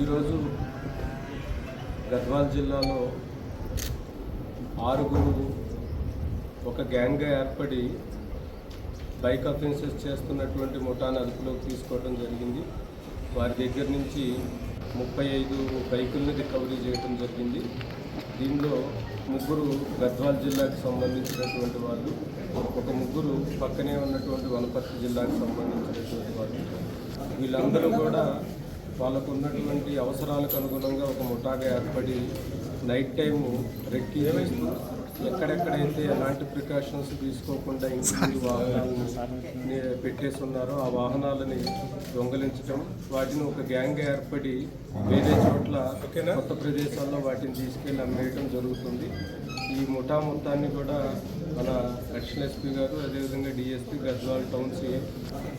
ఈరోజు గద్వాల్ జిల్లాలో 6 ఒక గ్యాంగ్గా ఏర్పడి బైక్ అఫెన్సెస్ చేస్తున్నటువంటి ముఠాను అదుపులోకి తీసుకోవడం జరిగింది. వారి దగ్గర నుంచి 35 బైకుల్ని రికవరీ చేయడం జరిగింది. దీనిలో 3 గద్వాల్ జిల్లాకు సంబంధించినటువంటి వాళ్ళు, ఒక 3 పక్కనే ఉన్నటువంటి వనపర్తి జిల్లాకు సంబంధించినటువంటి వాళ్ళు. వీళ్ళందరూ కూడా వాళ్ళకు ఉన్నటువంటి అవసరాలకు అనుగుణంగా ఒక ముఠాగా ఏర్పడి నైట్ టైము రెక్కి చేస్తూ ఎక్కడెక్కడైతే ఎలాంటి ప్రికాషన్స్ తీసుకోకుండా ఇంటి వాహనాలని పెట్టేసి ఉన్నారో ఆ వాహనాలని దొంగలించడం, వాటిని ఒక గ్యాంగ్గా ఏర్పడి వేరే చోట్ల కొత్త ప్రదేశాల్లో వాటిని తీసుకెళ్ళి అమ్మేయడం జరుగుతుంది. ఈ ముఠా మొత్తాన్ని కూడా మన అడిషనల్ ఎస్పీ గారు, అదేవిధంగా DSP, Gadwal town CI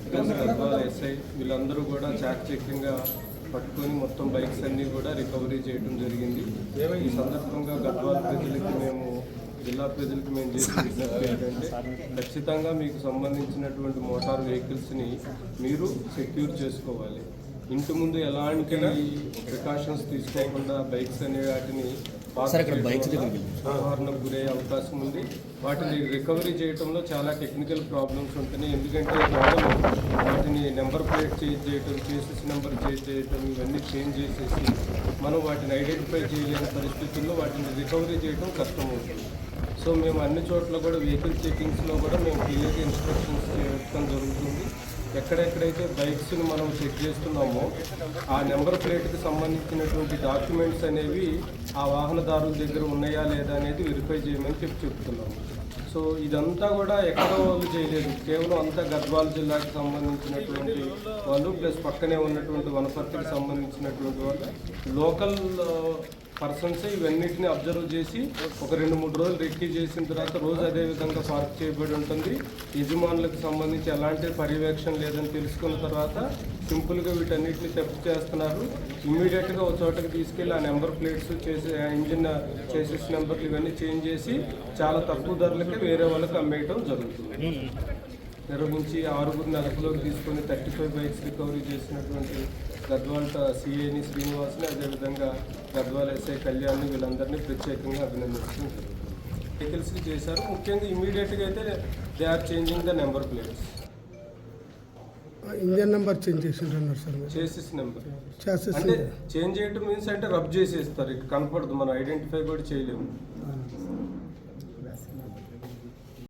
plus Gadwal SI వీళ్ళందరూ కూడా చాకచక్యంగా పట్టుకొని మొత్తం బైక్స్ అన్నీ కూడా రికవరీ చేయడం జరిగింది. ఈ సందర్భంగా గద్వాల్ ప్రజలకి జిల్లా ప్రజలకు మేము చేసే విజ్ఞప్తి ఏంటంటే, ఖచ్చితంగా మీకు సంబంధించినటువంటి మోటార్ వెహికల్స్ని మీరు సెక్యూర్ చేసుకోవాలి. ఇంటి ముందు ఎలాంటి ప్రికాషన్స్ తీసుకోకుండా బైక్స్ అనే వాటిని వాహనం గురయ్యే అవకాశం ఉంది. వాటిని రికవరీ చేయడంలో చాలా టెక్నికల్ ప్రాబ్లమ్స్ ఉంటున్నాయి. ఎందుకంటే వాటిని నెంబర్ ప్లేట్ చేంజ్ చేయటం, చేసెస్ నెంబర్ చేంజ్ చేయటం, ఇవన్నీ చేంజ్ చేసేసి మనం వాటిని ఐడెంటిఫై చేయలేని పరిస్థితుల్లో వాటిని రికవరీ చేయడం కష్టం అవుతుంది. సో మేము అన్ని చోట్ల కూడా వెహికల్ చెకింగ్స్లో కూడా మేము క్లియర్గా ఇన్స్ట్రక్షన్స్ చేయడం జరుగుతుంది. ఎక్కడెక్కడైతే బైక్స్ని మనం చెక్ చేస్తున్నామో ఆ నెంబర్ ప్లేట్కి సంబంధించినటువంటి డాక్యుమెంట్స్ అనేవి ఆ వాహనదారుల దగ్గర ఉన్నాయా లేదా అనేది వెరిఫై చేయమని చెప్తున్నాము. సో ఇదంతా కూడా ఎక్కడో వాళ్ళు చేయలేదు, కేవలం అంతా గద్వాల్ జిల్లాకి సంబంధించినటువంటి వాళ్ళు ప్లస్ పక్కనే ఉన్నటువంటి వనపర్తికి సంబంధించినటువంటి వాళ్ళు లోకల్ పర్సన్సే ఇవన్నిటిని అబ్జర్వ్ చేసి ఒక 2-3 రోజులు రెక్కి చేసిన తర్వాత రోజు అదే విధంగా పార్క్ చేయబడి ఉంటుంది. యజమానులకు సంబంధించి ఎలాంటి పర్యవేక్షణ లేదని తెలుసుకున్న తర్వాత సింపుల్గా వీటన్నిటిని థెఫ్ట్ చేస్తున్నారు. ఇమ్మీడియట్గా ఒక చోటకి తీసుకెళ్ళి ఆ నెంబర్ ప్లేట్స్ చేసి ఇంజిన్ చేసేసి నెంబర్లు ఇవన్నీ చేంజ్ చేసి చాలా తక్కువ ధరలకి వేరే వాళ్ళకి అమ్మేయటం జరుగుతుంది. నిర్వహించి 6 అదుపులోకి తీసుకొని 35 బైక్స్ రికవరీ చేసినటువంటి గద్వాల్ సిఐని శ్రీనివాస్ని, అదేవిధంగా గద్వాల్ ఎస్ఐ కళ్యాణ్ని వీళ్ళందరినీ ప్రత్యేకంగా అభినందించడం జరిగింది. వెహికల్స్కి చేశారు. ముఖ్యంగా ఇమీడియట్గా అయితే they are changing the number plates. Engine number change చేసింటున్నారు సార్. చేసేసి నెంబర్ అంటే చేంజ్ చేయటం మీన్స్ అంటే రబ్ చేసేస్తారు, ఇక కనపడదు, మనం ఐడెంటిఫై కూడా చేయలేము.